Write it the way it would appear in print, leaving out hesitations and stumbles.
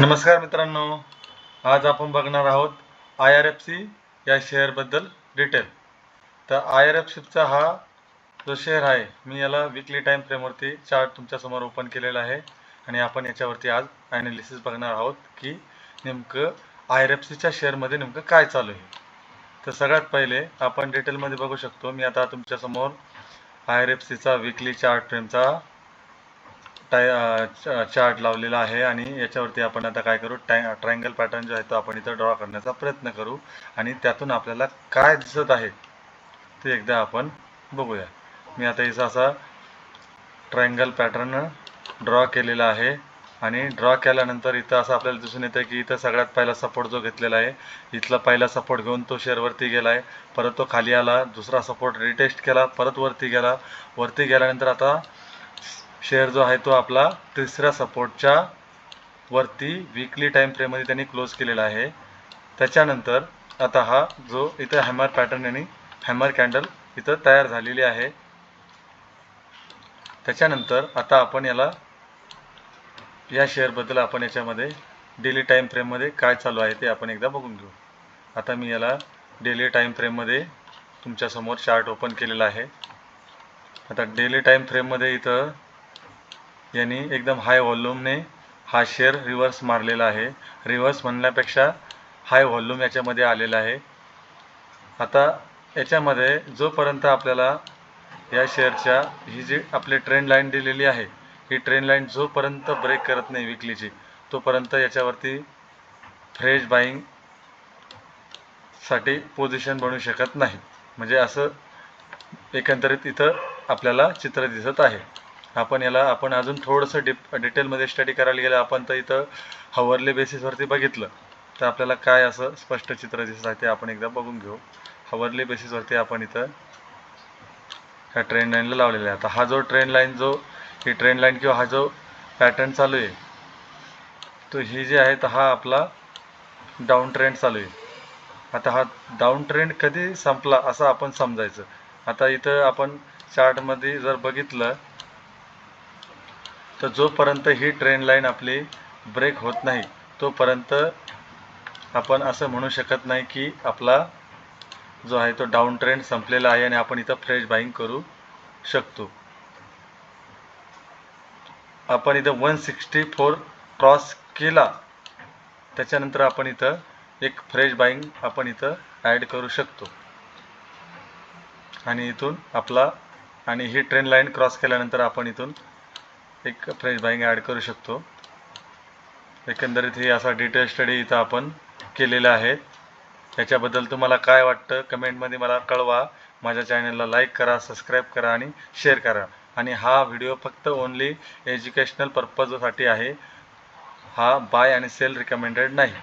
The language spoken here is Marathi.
नमस्कार मित्रांनो, आज आपण बघणार आहोत IRFC या शेअरबद्दल डिटेल. तर IRFCचा हा जो शेअर आहे, मी याला वीकली टाइम फ्रेमवरती चार्ट तुमच्यासमोर ओपन केलेला आहे आणि आपण याच्यावरती आज ॲनालिसिस बघणार आहोत की नेमकं IRFCच्या शेअरमध्ये नेमकं काय चालू आहे. तर सगळ्यात पहिले आपण डिटेलमध्ये बघू शकतो. मी आता तुमच्यासमोर IRFCचा वीकली चार्ट फ्रेमचा चार्ट लावलेला आहे आणि याच्यावरती आपण आता काय करू, ट्रायंगल पॅटर्न जो आहे तो आपण इथं ड्रॉ करण्याचा प्रयत्न करू आणि त्यातून आपल्याला काय दिसत आहे ते एकदा आपण बघूया. मी आता इथं असा ट्रायंगल पॅटर्न ड्रॉ केलेला आहे आणि ड्रॉ केल्यानंतर इथं असं आपल्याला दिसून येतं की इथं सगळ्यात पहिला सपोर्ट जो घेतलेला आहे, इथला पहिला सपोर्ट घेऊन तो शेअर वरती गेला आहे, परत तो खाली आला, दुसरा सपोर्ट रिटेस्ट केला, परत वरती गेला. वरती गेल्यानंतर आता शेअर जो आहे तो आपला तिसऱ्या सपोर्टच्या वरती वीकली टाइम फ्रेममध्ये त्यांनी क्लोज केलेला आहे. त्याच्यानंतर आता हा जो इथं हॅमर पॅटर्न आणि हॅमर कॅन्डल इथं तयार झालेली आहे. त्याच्यानंतर आता आपण याला या शेअरबद्दल आपण याच्यामध्ये डेली टाइम फ्रेममध्ये काय चालू आहे ते आपण एकदा बघून घेऊ. आता मी याला डेली टाइम फ्रेममध्ये तुमच्यासमोर चार्ट ओपन केलेला आहे. आता डेली टाइम फ्रेममध्ये इथं यांनी एकदम हाय व्हॉल्यूमने हा शेअर रिव्हर्स मारलेला आहे. रिव्हर्स म्हणण्यापेक्षा हाय व्हॉल्यूम याच्यामध्ये आलेला आहे. आता याच्यामध्ये जोपर्यंत आपल्याला या शेअरच्या ही जी आपली ट्रेंड लाईन दिलेली आहे, ही ट्रेंड लाईन जोपर्यंत ब्रेक करत नाही विकलीची, तोपर्यंत याच्यावरती फ्रेश बाईंग साठी पोझिशन बनू शकत नाही. म्हणजे असं एकंदरीत इथं आपल्याला चित्र दिसत आहे. आपण अजून थोडंसं डिटेलमध्ये स्टडी करायला गेलं आपण तर इथं हवरली बेसिसवरती बघितलं तर आपल्याला काय असं स्पष्ट चित्र दिसत आहे ते आपण एकदा बघून घेऊ. हवरली बेसिसवरती आपण इथं ह्या ट्रेंड लाईनला लावलेला आहे. आता हा जो ट्रेंड लाईन ही ट्रेंड लाईन किंवा हा जो पॅटर्न चालू आहे तो ही जे आहे तर हा आपला डाऊन ट्रेंड चालू आहे. आता हा डाऊन ट्रेंड कधी संपला असं आपण समजायचं. आता इथं आपण चार्टमध्ये जर बघितलं तर जोपर्यंत ही ट्रेंड लाईन आपली ब्रेक होत नाही तोपर्यंत आपण असं म्हणू शकत नाही की आपला जो आहे तो डाऊन ट्रेंड संपलेला आहे आणि आपण इथं फ्रेश बाईंग करू शकतो. आपण इथं 164 क्रॉस केला त्याच्यानंतर आपण इथं एक फ्रेश बाईंग आपण इथं ॲड करू शकतो आणि इथून आपला आणि ही ट्रेंड लाईन क्रॉस केल्यानंतर आपण इथून एक फ्रेश बाईंग ॲड करू शकतो. एकंदरीत ही असा डिटेल स्टडी इथं आपण केलेला आहे. याच्याबद्दल तुम्हाला काय वाटतं कमेंटमध्ये मला कळवा. माझ्या चॅनलला लाईक करा, सबस्क्राईब करा आणि शेअर करा. आणि हा व्हिडिओ फक्त ओनली एज्युकेशनल पर्पजसाठी आहे. हा बाय आणि सेल रिकमेंडेड नाही.